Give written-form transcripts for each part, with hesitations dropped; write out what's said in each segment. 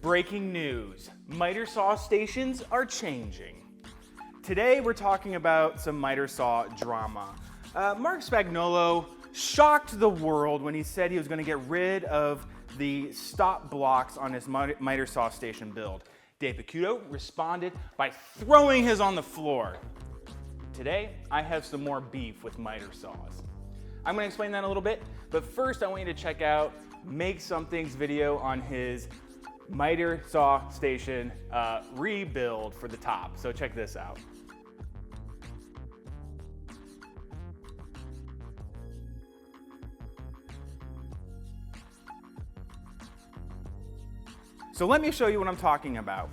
Breaking news, miter saw stations are changing. Today we're talking about some miter saw drama. Mark Spagnolo shocked the world when he said he was going to get rid of the stop blocks on his miter saw station build. Dave Picciuto responded by throwing his on the floor. Today, I have some more beef with miter saws. I'm going to explain that in a little bit, but first I want you to check out Make Something's video on his miter saw station rebuild for the top. So check this out. So let me show you what I'm talking about.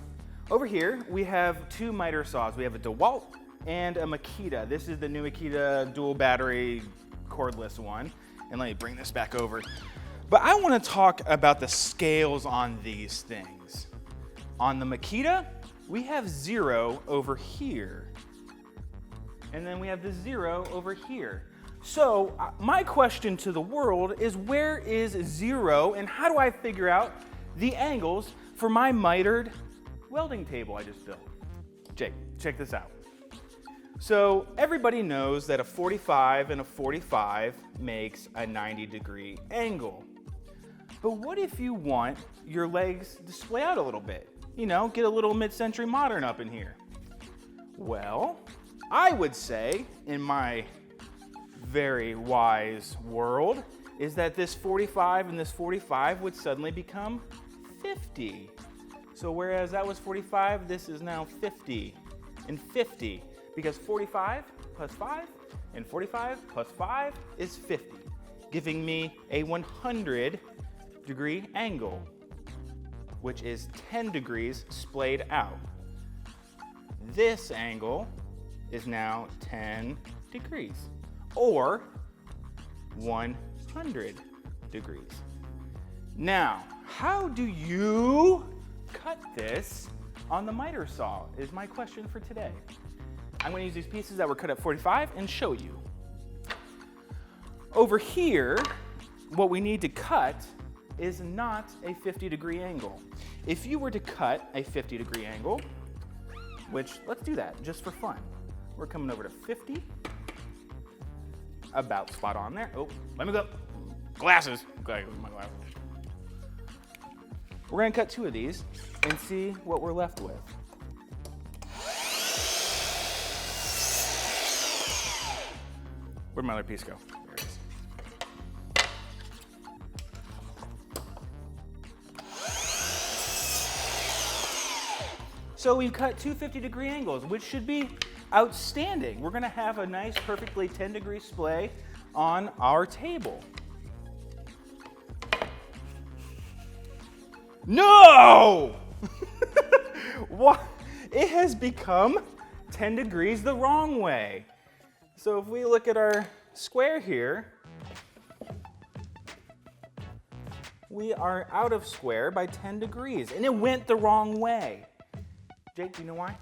Over here, we have two miter saws. We have a DeWalt and a Makita. This is the new Makita dual battery cordless one. And let me bring this back over. But I want to talk about the scales on these things. On the Makita, we have 0 over here. And then we have the 0 over here. So my question to the world is, where is 0 and how do I figure out the angles for my mitered welding table I just built? Jake, check this out. So everybody knows that a 45 and a 45 makes a 90-degree angle. But what if you want your legs to splay out a little bit? You know, get a little mid-century modern up in here. Well, I would say, in my very wise world, is that this 45 and this 45 would suddenly become 50. So whereas that was 45, this is now 50 and 50, because 45 plus 5 and 45 plus 5 is 50, giving me a 100-degree angle, which is 10 degrees splayed out. This angle is now 10 degrees, or 100 degrees. Now, how do you cut this on the miter saw is my question for today. I'm going to use these pieces that were cut at 45 and show you. Over here, what we need to cut is not a 50-degree angle. If you were to cut a 50-degree angle, which let's do that just for fun. We're coming over to 50, about spot on there. Oh, let me go. Glasses. Okay, my glasses. We're going to cut 2 of these and see what we're left with. Where'd my other piece go? There it is. So we've cut 2 50-degree angles, which should be outstanding. We're going to have a nice, perfectly 10-degree splay on our table. No! What? It has become 10 degrees the wrong way. So if we look at our square here, we are out of square by 10 degrees, and it went the wrong way. Jake, do you know why?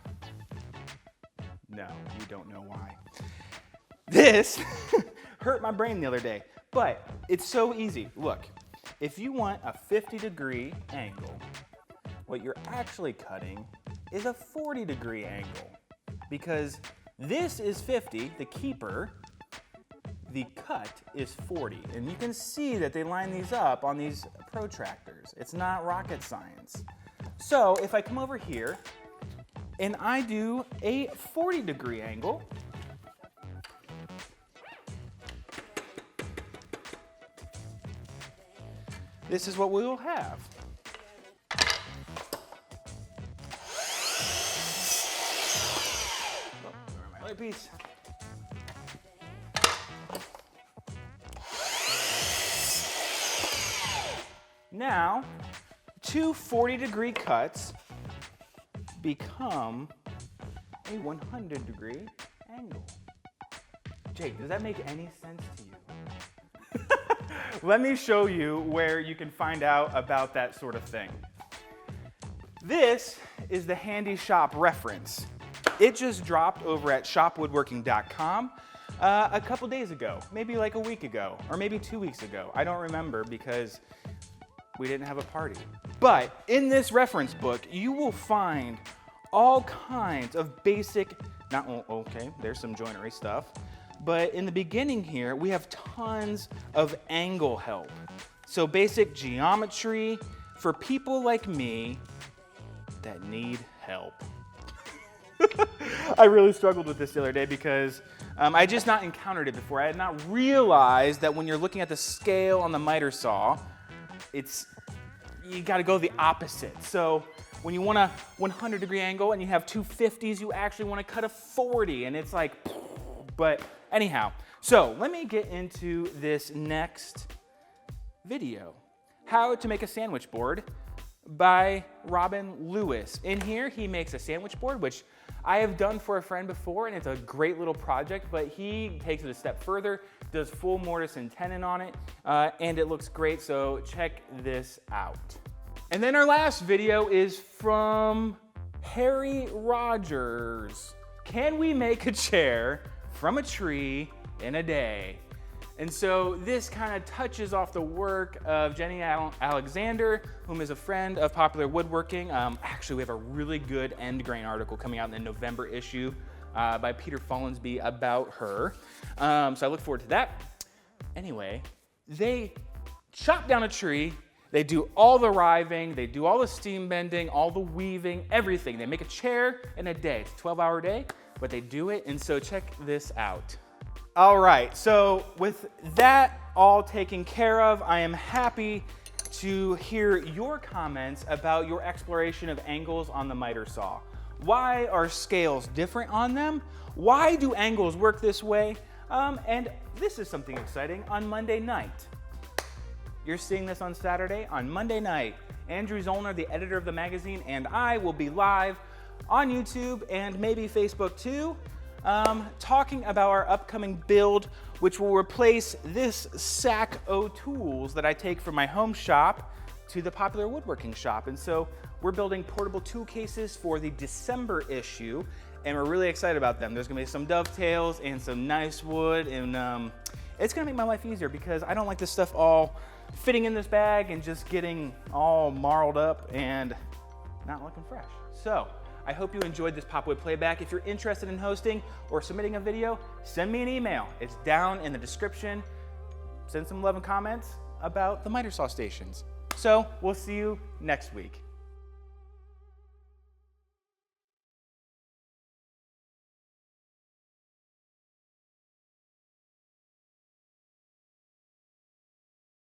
No, you don't know why. This hurt my brain the other day, but it's so easy. Look. If you want a 50-degree angle, what you're actually cutting is a 40-degree angle, because this is 50, the keeper, the cut is 40. And you can see that they line these up on these protractors. It's not rocket science. So if I come over here and I do a 40-degree angle, this is what we will have. Oh, my other piece. Now, 2 40-degree cuts become a 100-degree angle. Jake, does that make any sense to you? Let me show you where you can find out about that sort of thing. This is the Handy Shop reference. It just dropped over at shopwoodworking.com a couple days ago, maybe like a week ago, or maybe 2 weeks ago. I don't remember because we didn't have a party. But in this reference book, you will find all kinds of basic, okay, there's some joinery stuff. But in the beginning here, we have tons of angle help. So basic geometry for people like me that need help. I really struggled with this the other day because I just not encountered it before. I had not realized that when you're looking at the scale on the miter saw, you gotta go the opposite. So when you want a 100-degree angle and you have two 50s, you actually wanna cut a 40, and it's like, but anyhow. So let me get into this next video. How to make a sandwich board by Robin Lewis. In here, he makes a sandwich board, which I have done for a friend before, and it's a great little project, but he takes it a step further, does full mortise and tenon on it, and it looks great, so check this out. And then our last video is from Harry Rogers. Can we make a chair from a tree in a day? And so this kind of touches off the work of Jenny Alexander, whom is a friend of Popular Woodworking. Actually, we have a really good end grain article coming out in the November issue by Peter Follansbee about her. So I look forward to that. Anyway, they chop down a tree, they do all the riving, they do all the steam bending, all the weaving, everything. They make a chair in a day. It's a 12-hour day, but they do it, and so check this out. All right, so with that all taken care of, I am happy to hear your comments about your exploration of angles on the miter saw. Why are scales different on them? Why do angles work this way? And this is something exciting on Monday night. You're seeing this on Saturday. On Monday night, Andrew Zollner, the editor of the magazine, and I will be live on YouTube and maybe Facebook too, talking about our upcoming build, which will replace this sack of tools that I take from my home shop to the Popular Woodworking shop. And so we're building portable tool cases for the December issue, and we're really excited about them. There's gonna be some dovetails and some nice wood, and it's gonna make my life easier because I don't like this stuff all fitting in this bag and just getting all marled up and not looking fresh. So I hope you enjoyed this PopWood Playback. If you're interested in hosting or submitting a video, send me an email. It's down in the description. Send some love and comments about the miter saw stations. So we'll see you next week.